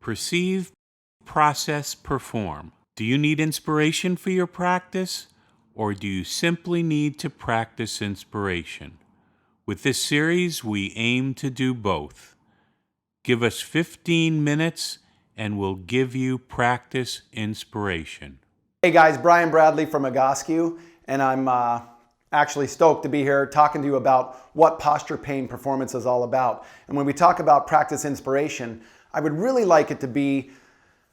Perceive, process, perform. Do you need inspiration for your practice, or do you simply need to practice inspiration? With this series, we aim to do both. Give us 15 minutes and we'll give you practice inspiration. Hey guys, Brian Bradley from Egoscue, and I'm actually stoked to be here talking to you about what posture pain performance is all about. And when we talk about practice inspiration, I would really like it to be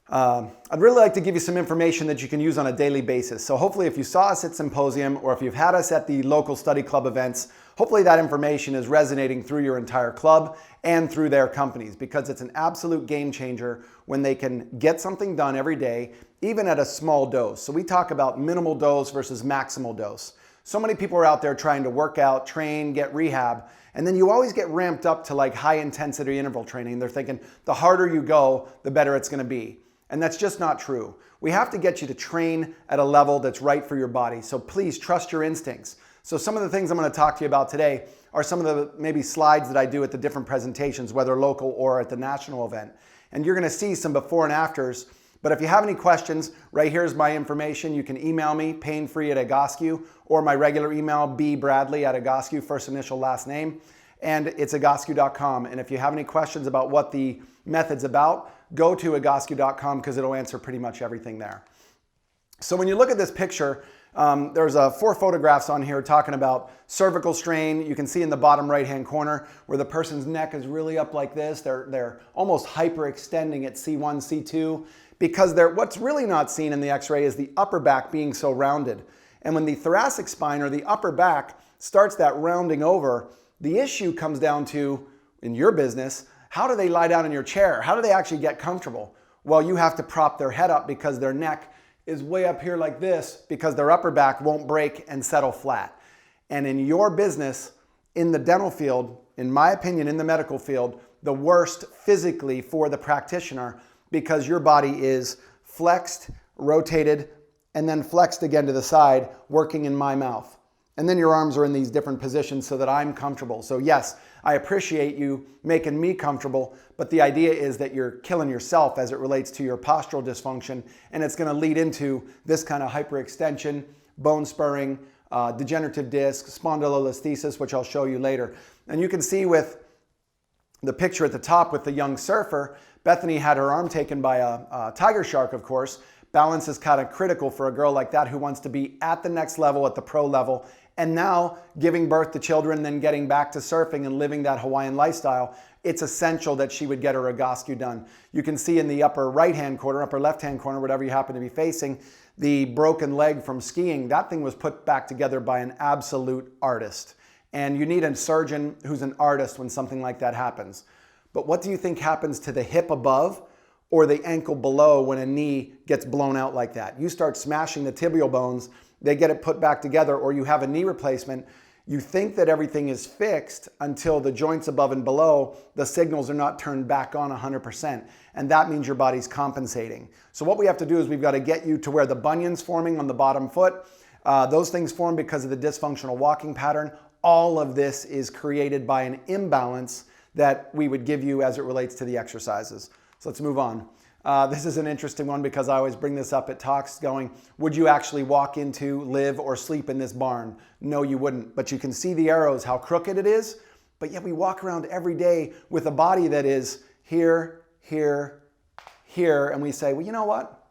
I'd really like to give you some information that you can use on a daily basis. So hopefully if you saw us at Symposium or if you've had us at the local study club events, hopefully that information is resonating through your entire club and through their companies, because it's an absolute game changer when they can get something done every day, even at a small dose. So we talk about minimal dose versus maximal dose. So many people are out there trying to work out, train, get rehab, and then you always get ramped up to like high intensity interval training. They're thinking the harder you go, the better it's gonna be. And that's just not true. We have to get you to train at a level that's right for your body. So please trust your instincts. So some of the things I'm going to talk to you about today are some of the maybe slides that I do at the different presentations, whether local or at the national event. And you're going to see some before and afters. But if you have any questions, right here's my information. You can email me, pain-free at Egoscue, or my regular email, bbradley at Egoscue, first initial, last name. And it's egoscue.com. And if you have any questions about what the method's about, go to egoscue.com because it'll answer pretty much everything there. So when you look at this picture, there's 4 photographs on here talking about cervical strain. You can see in the bottom right-hand corner where the person's neck is really up like this. They're almost hyperextending at C1, C2, because what's really not seen in the x-ray is the upper back being so rounded. And when the thoracic spine or the upper back starts that rounding over, the issue comes down to, in your business, how do they lie down in your chair? How do they actually get comfortable? Well, you have to prop their head up because their neck is way up here like this because their upper back won't break and settle flat. And in your business, in the dental field, in my opinion, in the medical field, the worst physically for the practitioner, because your body is flexed, rotated, and then flexed again to the side, working in my mouth. And then your arms are in these different positions so that I'm comfortable. So yes, I appreciate you making me comfortable, but the idea is that you're killing yourself as it relates to your postural dysfunction, and it's gonna lead into this kind of hyperextension, bone spurring, degenerative disc, spondylolisthesis, which I'll show you later. And you can see with the picture at the top with the young surfer, Bethany had her arm taken by a tiger shark, of course. Balance is kind of critical for a girl like that who wants to be at the next level, at the pro level, and now giving birth to children, then getting back to surfing and living that Hawaiian lifestyle. It's essential that she would get her Egoscue done. You can see in the upper right-hand corner, upper left-hand corner, whatever you happen to be facing, the broken leg from skiing. That thing was put back together by an absolute artist. And you need a surgeon who's an artist when something like that happens. But what do you think happens to the hip above or the ankle below when a knee gets blown out like that? You start smashing the tibial bones, they get it put back together, or you have a knee replacement. You think that everything is fixed until the joints above and below, the signals are not turned back on 100%. And that means your body's compensating. So what we have to do is we've got to get you to where the bunion's forming on the bottom foot. Those things form because of the dysfunctional walking pattern. All of this is created by an imbalance that we would give you as it relates to the exercises. So let's move on. This is an interesting one because I always bring this up at talks going, would you actually walk into, live, or sleep in this barn? No, you wouldn't. But you can see the arrows, how crooked it is. But yet we walk around every day with a body that is here, here, here. And we say, well, you know what?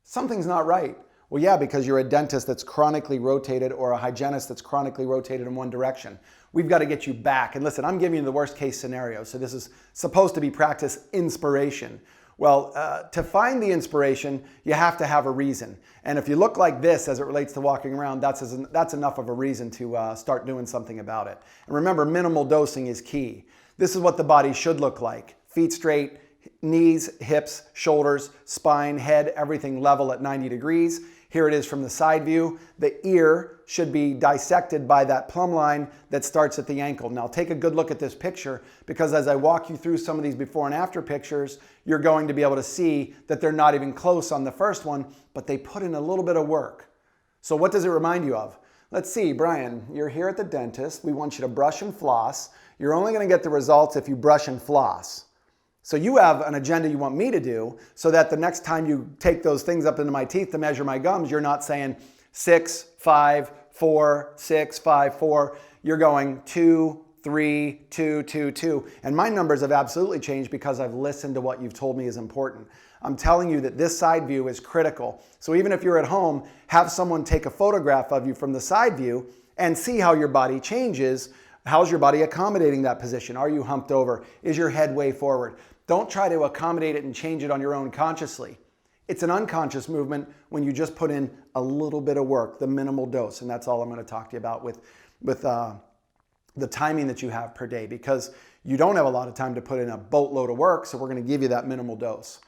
Something's not right. Well, yeah, because you're a dentist that's chronically rotated or a hygienist that's chronically rotated in one direction. We've got to get you back. And listen, I'm giving you the worst case scenario. So this is supposed to be practice inspiration. Well, to find the inspiration, you have to have a reason. And if you look like this as it relates to walking around, that's enough of a reason to start doing something about it. And remember, minimal dosing is key. This is what the body should look like. Feet straight, knees, hips, shoulders, spine, head, everything level at 90 degrees. Here it is from the side view. The ear should be dissected by that plumb line that starts at the ankle. Now take a good look at this picture, because as I walk you through some of these before and after pictures, you're going to be able to see that they're not even close on the first one, but they put in a little bit of work. So what does it remind you of? Let's see, Brian, you're here at the dentist. We want you to brush and floss. You're only going to get the results if you brush and floss. So you have an agenda you want me to do so that the next time you take those things up into my teeth to measure my gums, you're not saying 6, 5, 4, 6, 5, 4. You're going 2, 3, 2, 2, 2. And my numbers have absolutely changed because I've listened to what you've told me is important. I'm telling you that this side view is critical. So even if you're at home, have someone take a photograph of you from the side view and see how your body changes. How's your body accommodating that position? Are you humped over? Is your head way forward? Don't try to accommodate it and change it on your own consciously. It's an unconscious movement when you just put in a little bit of work, the minimal dose. And that's all I'm going to talk to you about with the timing that you have per day, because you don't have a lot of time to put in a boatload of work. So we're going to give you that minimal dose.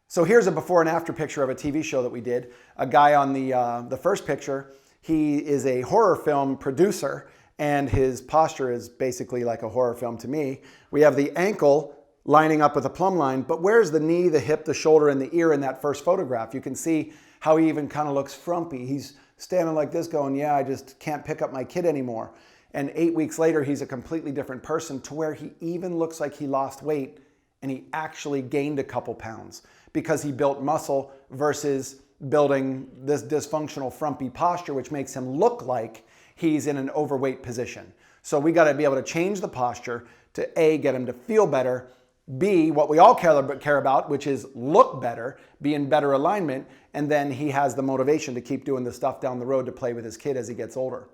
So here's a before and after picture of a TV show that we did. A guy on the first picture, he is a horror film producer, and his posture is basically like a horror film to me. We have the ankle lining up with a plumb line, but where's the knee, the hip, the shoulder, and the ear in that first photograph? You can see how he even kind of looks frumpy. He's standing like this going, yeah, I just can't pick up my kid anymore. And 8 weeks later, he's a completely different person, to where he even looks like he lost weight and he actually gained a couple pounds because he built muscle versus building this dysfunctional frumpy posture, which makes him look like he's in an overweight position. So we got to be able to change the posture to A, get him to feel better, B, what we all care about, which is look better, be in better alignment, and then he has the motivation to keep doing the stuff down the road to play with his kid as he gets older.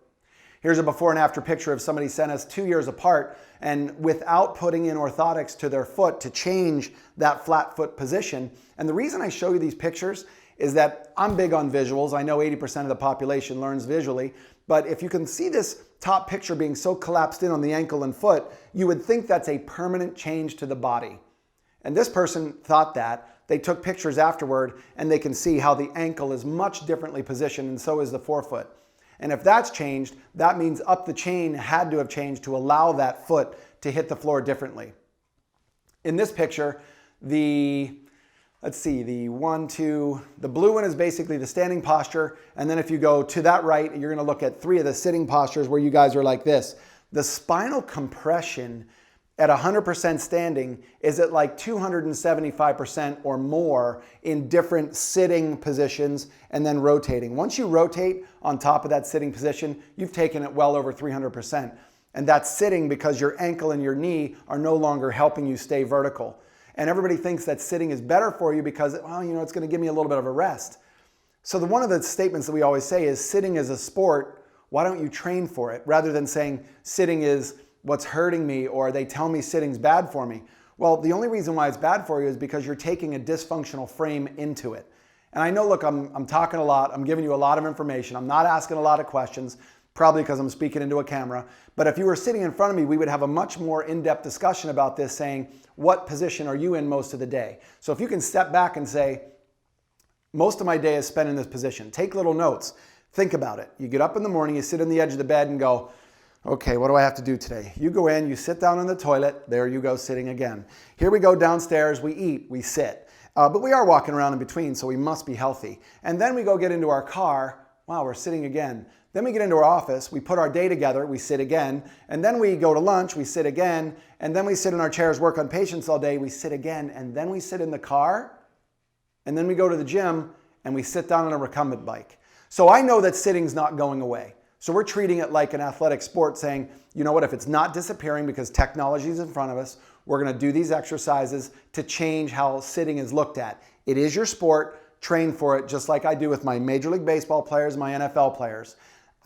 Here's a before and after picture of somebody sent us 2 years apart, and without putting in orthotics to their foot to change that flat foot position. And the reason I show you these pictures is that I'm big on visuals. I know 80% of the population learns visually, but if you can see this top picture being so collapsed in on the ankle and foot, you would think that's a permanent change to the body. And this person thought that. They took pictures afterward, and they can see how the ankle is much differently positioned, and so is the forefoot. And if that's changed, that means up the chain had to have changed to allow that foot to hit the floor differently. In this picture, the blue one is basically the standing posture. And then if you go to that right, you're gonna look at 3 of the sitting postures where you guys are like this. The spinal compression at 100% standing is at like 275% or more in different sitting positions and then rotating. Once you rotate on top of that sitting position, you've taken it well over 300%. And that's sitting because your ankle and your knee are no longer helping you stay vertical. And everybody thinks that sitting is better for you because, well, you know, it's going to give me a little bit of a rest. So one of the statements that we always say is sitting is a sport. Why don't you train for it? Rather than saying sitting is what's hurting me, or they tell me sitting's bad for me. Well, the only reason why it's bad for you is because you're taking a dysfunctional frame into it. And I know, look, I'm talking a lot. I'm giving you a lot of information. I'm not asking a lot of questions, probably because I'm speaking into a camera. But if you were sitting in front of me, we would have a much more in-depth discussion about this, saying, what position are you in most of the day? So if you can step back and say, most of my day is spent in this position. Take little notes. Think about it. You get up in the morning, you sit on the edge of the bed and go, okay, what do I have to do today? You go in, you sit down on the toilet. There you go, sitting again. Here we go downstairs, we eat, we sit. But we are walking around in between, so we must be healthy. And then we go get into our car. Wow, we're sitting again. Then we get into our office, we put our day together, we sit again. And then we go to lunch, we sit again. And then we sit in our chairs, work on patients all day, we sit again. And then we sit in the car. And then we go to the gym and we sit down on a recumbent bike. So I know that sitting's not going away. So we're treating it like an athletic sport, saying, you know what, if it's not disappearing because technology is in front of us, we're going to do these exercises to change how sitting is looked at. It is your sport. Train for it, just like I do with my Major League Baseball players, my NFL players.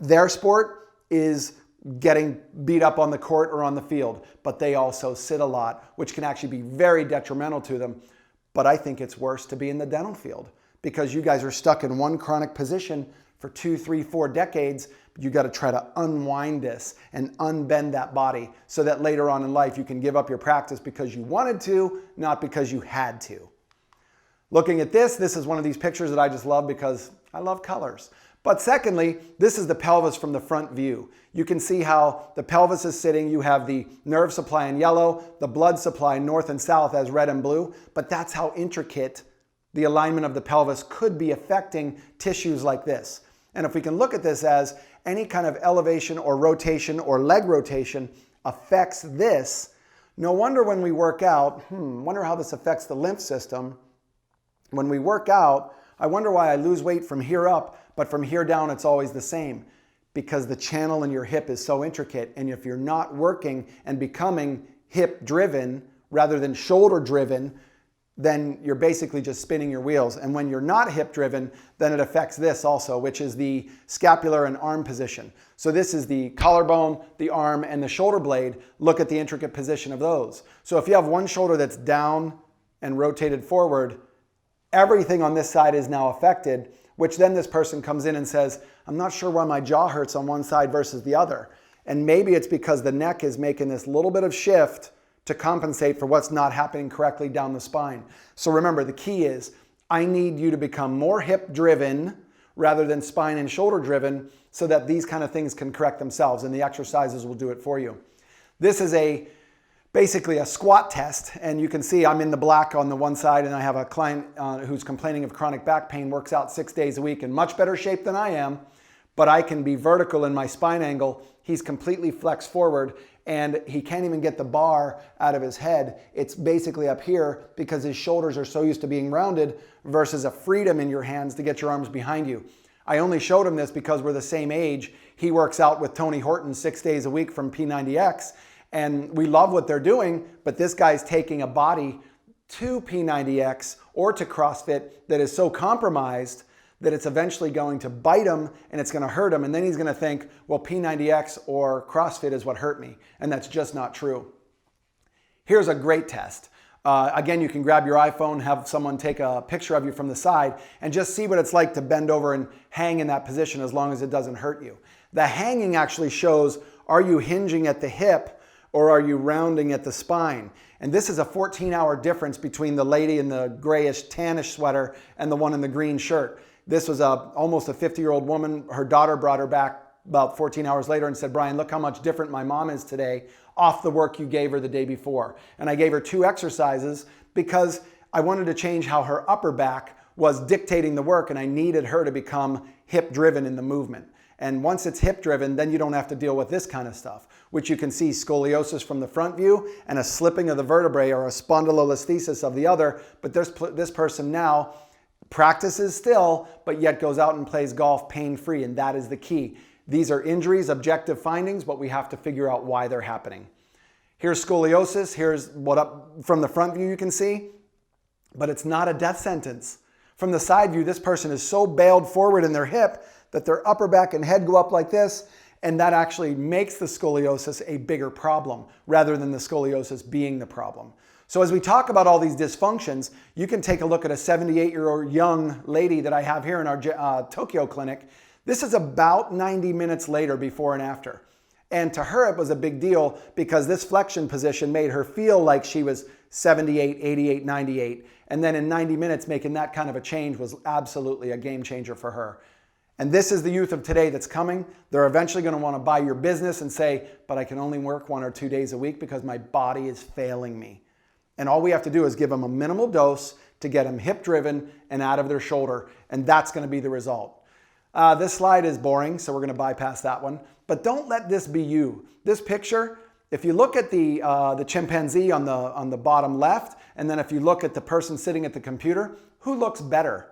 Their sport is getting beat up on the court or on the field, but they also sit a lot, which can actually be very detrimental to them. But I think it's worse to be in the dental field because you guys are stuck in one chronic position for 2, 3, 4 decades. You got to try to unwind this and unbend that body so that later on in life you can give up your practice because you wanted to, not because you had to. Looking at this is one of these pictures that I just love because I love colors. But secondly, this is the pelvis from the front view. You can see how the pelvis is sitting. You have the nerve supply in yellow, the blood supply north and south as red and blue, but that's how intricate the alignment of the pelvis could be affecting tissues like this. And if we can look at this as any kind of elevation or rotation or leg rotation affects this, No wonder when we work out, wonder how this affects the lymph system. When we work out, I wonder why I lose weight from here up, but from here down it's always the same. Because the channel in your hip is so intricate, and if you're not working and becoming hip driven rather than shoulder driven, then you're basically just spinning your wheels. And when you're not hip driven, then it affects this also, which is the scapular and arm position. So this is the collarbone, the arm, and the shoulder blade. Look at the intricate position of those. So if you have one shoulder that's down and rotated forward, everything on this side is now affected, which then this person comes in and says, I'm not sure why my jaw hurts on one side versus the other. And maybe it's because the neck is making this little bit of shift to compensate for what's not happening correctly down the spine. So remember, the key is I need you to become more hip driven rather than spine and shoulder driven so that these kind of things can correct themselves, and the exercises will do it for you. This is basically a squat test, and you can see I'm in the black on the one side, and I have a client who's complaining of chronic back pain, works out 6 days a week in much better shape than I am, but I can be vertical in my spine angle. He's completely flexed forward, and he can't even get the bar out of his head. It's basically up here because his shoulders are so used to being rounded versus a freedom in your hands to get your arms behind you. I only showed him this because we're the same age. He works out with Tony Horton 6 days a week from P90X, and we love what they're doing, but this guy's taking a body to P90X or to CrossFit that is so compromised that it's eventually going to bite him and it's going to hurt him. And then he's going to think, well, P90X or CrossFit is what hurt me. And that's just not true. Here's a great test. Again, you can grab your iPhone, have someone take a picture of you from the side, and just see what it's like to bend over and hang in that position as long as it doesn't hurt you. The hanging actually shows, are you hinging at the hip or are you rounding at the spine? And this is a 14-hour difference between the lady in the grayish tannish sweater and the one in the green shirt. This was almost a 50-year-old woman. Her daughter brought her back about 14 hours later and said, Brian, look how much different my mom is today off the work you gave her the day before. And I gave her 2 exercises because I wanted to change how her upper back was dictating the work, and I needed her to become hip-driven in the movement. And once it's hip-driven, then you don't have to deal with this kind of stuff, which you can see scoliosis from the front view and a slipping of the vertebrae or a spondylolisthesis of the other. But this person now practices still, but yet goes out and plays golf pain-free, and that is the key. These are injuries, objective findings, but we have to figure out why they're happening. Here's scoliosis. Here's what up from the front view you can see, but it's not a death sentence. From the side view, this person is so bailed forward in their hip that their upper back and head go up like this, and that actually makes the scoliosis a bigger problem rather than the scoliosis being the problem. So as we talk about all these dysfunctions, you can take a look at a 78-year-old young lady that I have here in our Tokyo clinic. This is about 90 minutes later, before and after. And to her, it was a big deal because this flexion position made her feel like she was 78, 88, 98. And then in 90 minutes, making that kind of a change was absolutely a game changer for her. And this is the youth of today that's coming. They're eventually going to want to buy your business and say, but I can only work 1 or 2 days a week because my body is failing me. And all we have to do is give them a minimal dose to get them hip driven and out of their shoulder. And that's going to be the result. This slide is boring, so we're going to bypass that one. But don't let this be you. This picture, if you look at the chimpanzee on the bottom left, and then if you look at the person sitting at the computer, who looks better?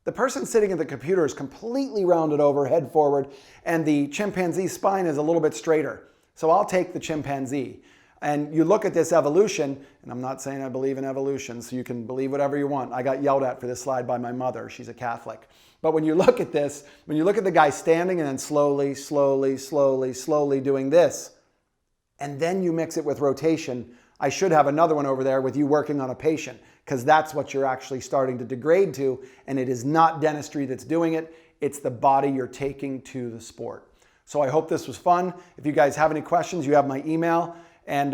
The person sitting at the computer is completely rounded over, head forward, and the chimpanzee's spine is a little bit straighter. So I'll take the chimpanzee. And you look at this evolution, and I'm not saying I believe in evolution, so you can believe whatever you want. I got yelled at for this slide by my mother. She's a Catholic. But when you look at this, when you look at the guy standing and then slowly, slowly, slowly, slowly doing this, and then you mix it with rotation, I should have another one over there with you working on a patient, because that's what you're actually starting to degrade to, and it is not dentistry that's doing it. It's the body you're taking to the sport. So I hope this was fun. If you guys have any questions, you have my email, and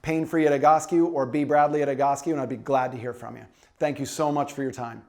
painfree@Egoscue or bbradley@Egoscue, and I'd be glad to hear from you. Thank you so much for your time.